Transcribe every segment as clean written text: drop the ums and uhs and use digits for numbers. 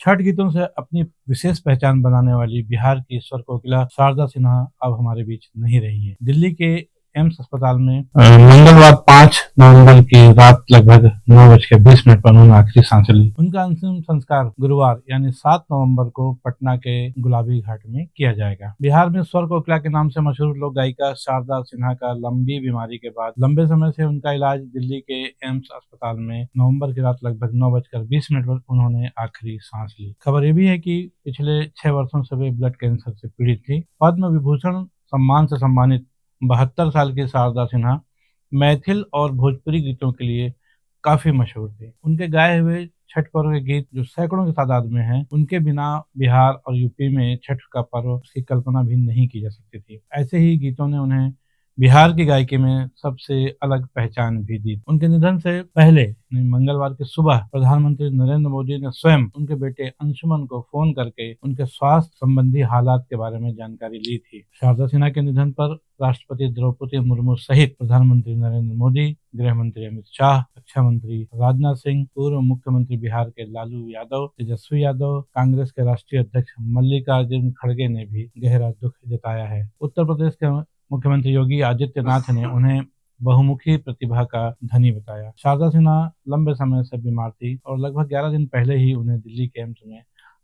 छठ गीतों से अपनी विशेष पहचान बनाने वाली बिहार की स्वर कोकिला शारदा सिन्हा अब हमारे बीच नहीं रही हैं। दिल्ली के एम्स अस्पताल में मंगलवार 5 नवंबर की रात लगभग 9:20 पर उन्होंने आखिरी सांसें ली। उनका अंतिम संस्कार गुरुवार यानी 7 नवंबर को पटना के गुलाबी घाट में किया जाएगा। बिहार में स्वर कोकिला के नाम से मशहूर लोक गायिका शारदा सिन्हा का लंबी बीमारी के बाद लंबे समय से उनका इलाज दिल्ली के एम्स अस्पताल में नवंबर की रात लगभग 9:20 पर उन्होंने आखिरी सांस ली। खबर ये भी है कि पिछले 6 वर्षों से वे ब्लड कैंसर से पीड़ित थी। पद्म विभूषण सम्मान से सम्मानित 72 साल की शारदा सिन्हा मैथिल और भोजपुरी गीतों के लिए काफी मशहूर थे। उनके गाए हुए छठ पर्व के गीत जो सैकड़ों की तादाद में हैं, उनके बिना बिहार और यूपी में छठ का पर्व की कल्पना भी नहीं की जा सकती थी। ऐसे ही गीतों ने उन्हें बिहार की गायकी में सबसे अलग पहचान भी दी। उनके निधन से पहले मंगलवार की सुबह प्रधानमंत्री नरेंद्र मोदी ने स्वयं उनके बेटे अंशुमन को फोन करके उनके स्वास्थ्य संबंधी हालात के बारे में जानकारी ली थी। शारदा सिन्हा के निधन पर राष्ट्रपति द्रौपदी मुर्मू सहित प्रधानमंत्री नरेंद्र मोदी, गृह मंत्री अमित शाह, रक्षा मंत्री राजनाथ सिंह, पूर्व मुख्यमंत्री बिहार के लालू यादव, तेजस्वी यादव, कांग्रेस के राष्ट्रीय अध्यक्ष मल्लिकार्जुन खड़गे ने भी गहरा दुख जताया है। उत्तर प्रदेश के मुख्यमंत्री योगी आदित्यनाथ ने उन्हें बहुमुखी प्रतिभा का धनी बताया। शारदा सिन्हा लंबे समय से बीमार थी और लगभग 11 दिन पहले ही उन्हें दिल्ली के एम्स में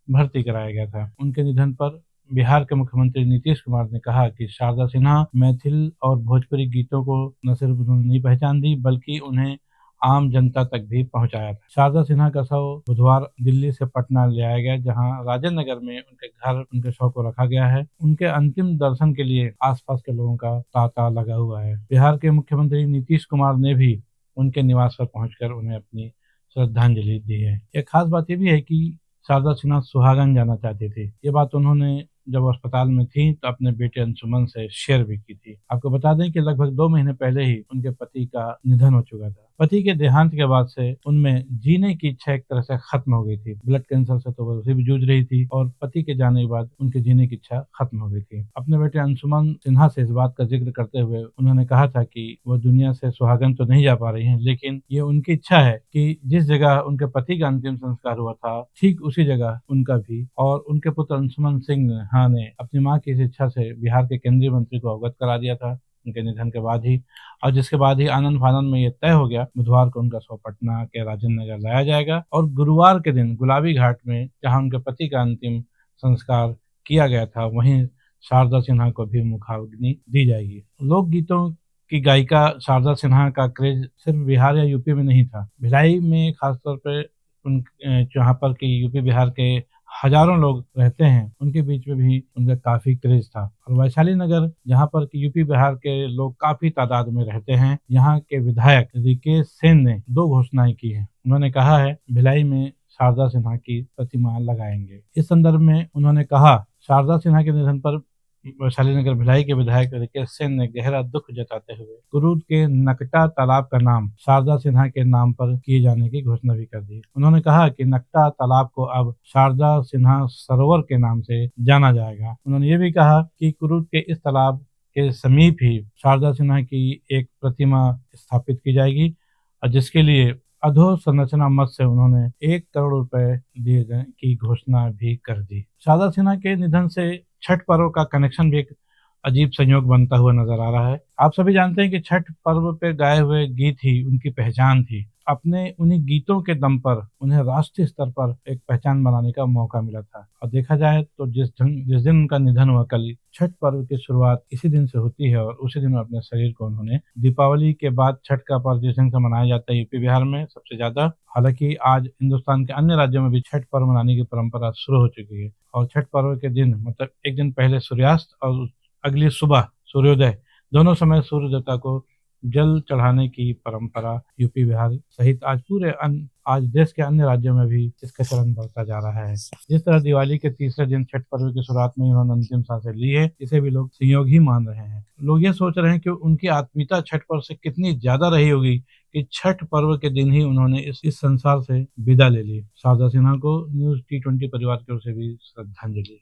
भर्ती कराया गया था। उनके निधन पर बिहार के मुख्यमंत्री नीतीश कुमार ने कहा कि शारदा सिन्हा मैथिल और भोजपुरी गीतों को न सिर्फ उन्होंने नहीं पहचान दी बल्कि उन्हें आम जनता तक भी पहुंचाया था। शारदा सिन्हा का शव बुधवार दिल्ली से पटना ले आया गया, जहां राजेंद्र नगर में उनके घर उनके शव को रखा गया है। उनके अंतिम दर्शन के लिए आसपास के लोगों का तांता लगा हुआ है। बिहार के मुख्यमंत्री नीतीश कुमार ने भी उनके निवास पर पहुंचकर उन्हें अपनी श्रद्धांजलि दी है। एक खास बात यह भी है कि शारदा सिन्हा सुहागन जाना चाहती थी। ये बात उन्होंने जब अस्पताल में थी तो अपने बेटे अंशुमन से शेयर भी की थी। आपको बता दें कि लगभग 2 महीने पहले ही उनके पति का निधन हो चुका था। पति के देहांत के बाद से उनमें जीने की इच्छा एक तरह से खत्म हो गई थी। ब्लड कैंसर से तो वो उसे भी जूझ रही थी और पति के जाने के बाद उनके जीने की इच्छा खत्म हो गई थी। अपने बेटे अंशुमन सिन्हा से इस बात का जिक्र करते हुए उन्होंने कहा था कि वो दुनिया से सुहागन तो नहीं जा पा रही हैं, लेकिन ये उनकी इच्छा है कि जिस जगह उनके पति का अंतिम संस्कार हुआ था ठीक उसी जगह उनका भी। और उनके पुत्र अंशुमन सिंह ने अपनी मां की इस इच्छा से बिहार के केंद्रीय मंत्री को अवगत करा दिया था उनके निधन के बाद ही, और जिसके बाद ही आनंद फानंद में ये तय हो गया बुधवार को उनका शव पटना के राजेंद्र नगर लाया जाएगा और गुरुवार के दिन गुलाबी घाट में जहां उनके पति का अंतिम संस्कार किया गया था वहीं शारदा सिन्हा को भी मुखाग्नि दी जाएगी। लोक गीतों की गायिका शारदा सिन्हा का क्रेज सिर्फ बिहार या यूपी में नहीं था। भिलाई में खासतौर पर जहाँ पर कि यूपी बिहार के हजारों लोग रहते हैं उनके बीच में भी उनका काफी क्रेज था। और वैशाली नगर जहाँ पर कि यूपी बिहार के लोग काफी तादाद में रहते हैं, यहाँ के विधायक रिकेश सेन ने 2 घोषणाएं की हैं। उन्होंने कहा है भिलाई में शारदा सिन्हा की प्रतिमा लगाएंगे। इस संदर्भ में उन्होंने कहा शारदा सिन्हा के निधन पर वैशाली नगर भिलाई के विधायक रिकेश सेन ने गहरा दुख जताते हुए कुरूद के नकटा तालाब का नाम शारदा सिन्हा के नाम पर किए जाने की घोषणा भी कर दी। उन्होंने कहा कि नकटा तालाब को अब शारदा सिन्हा सरोवर के नाम से जाना जाएगा। उन्होंने ये भी कहा कि कुरूद के इस तालाब के समीप ही शारदा सिन्हा की एक प्रतिमा स्थापित की जाएगी और जिसके लिए अधोसंरचना मद से उन्होंने 1 करोड़ रुपए दिए जाने की घोषणा भी कर दी। शारदा सिन्हा के निधन से छठ पर्व का कनेक्शन भी एक अजीब संयोग बनता हुआ नजर आ रहा है। आप सभी जानते हैं कि छठ पर्व पे गाए हुए गीत ही उनकी पहचान थी। अपने उन्हीं गीतों के दम पर उन्हें राष्ट्रीय स्तर पर एक पहचान बनाने का मौका मिला था। और देखा जाए तो जिस दिन उनका निधन हुआ कल, छठ पर्व की शुरुआत इसी दिन से होती है और उसी दिन अपने शरीर को उन्होंने दीपावली के बाद छठ का पर्व जिस दिन से मनाया जाता है यूपी बिहार में सबसे ज्यादा। हालांकि आज हिंदुस्तान के अन्य राज्यों में भी छठ पर्व मनाने की परंपरा शुरू हो चुकी है और छठ पर्व के दिन मतलब एक दिन पहले सूर्यास्त और अगली सुबह सूर्योदय दोनों समय सूर्य देवता को जल चढ़ाने की परंपरा यूपी बिहार सहित आज देश के अन्य राज्यों में भी इसका चलन बढ़ता जा रहा है। जिस तरह दिवाली के तीसरे दिन छठ पर्व की शुरुआत में उन्होंने अंतिम सांसें ली है, इसे भी लोग संयोग ही मान रहे हैं। लोग ये सोच रहे हैं कि उनकी आत्मीयता छठ पर्व से कितनी ज्यादा रही होगी कि छठ पर्व के दिन ही उन्होंने इस संसार से विदा ले ली। शारदा सिन्हा को न्यूज़ T20 परिवार की ओर से भी श्रद्धांजलि।